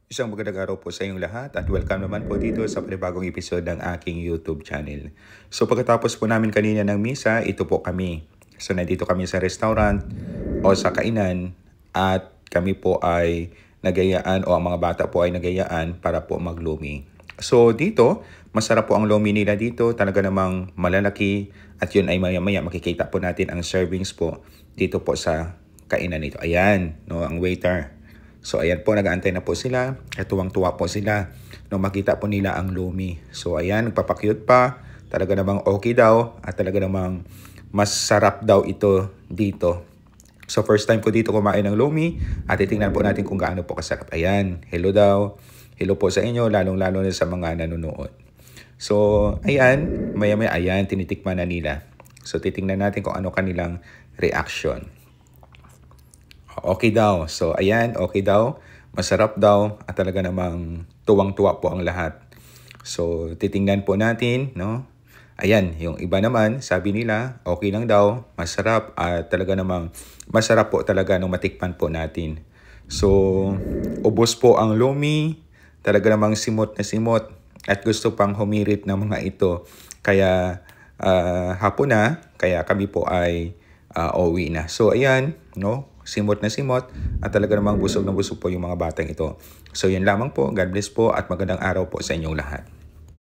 Isang magandang araw po sa inyong lahat at welcome naman po dito sa panibagong episode ng aking YouTube channel. So pagkatapos po namin kanina ng misa, ito po kami. So nandito kami sa restaurant o sa kainan at kami po ay nagayaan o ang mga bata po ay nagayaan para po maglumi. So dito, masarap po ang lomi nila dito, talaga namang malalaki at yun ay maya-maya makikita po natin ang servings po dito po sa kainan nito. Ayan, no, ang waiter. So ayan po, nag-aantay na po sila at tuwang-tuwa po sila nung makita po nila ang lomi. So ayan, nagpapakyut pa, talaga namang okay daw at talaga namang masarap daw ito dito. So first time ko dito kumain ng lomi at titingnan po natin kung gaano po kasarap. Ayan, hello daw. Hello po sa inyo, lalong-lalo na sa mga nanonood. So ayan, maya-maya ayan, tinitikman na nila. So titingnan natin kung ano kanilang reaction. Okay daw. So, ayan, okay daw. Masarap daw at talaga namang tuwang-tuwa po ang lahat. So, titingnan po natin, no? Ayan, yung iba naman, sabi nila, okay lang daw, masarap at talaga namang masarap po talaga nung matikman po natin. So, ubos po ang lomi, talaga namang simot na simot at gusto pang humirit ng mga ito. Kaya, hapon na, kaya kami po ay uwi na. So, ayan, no? Simot na simot at talaga namang busog na busog po yung mga batang ito. So, yan lamang po. God bless po at magandang araw po sa inyong lahat.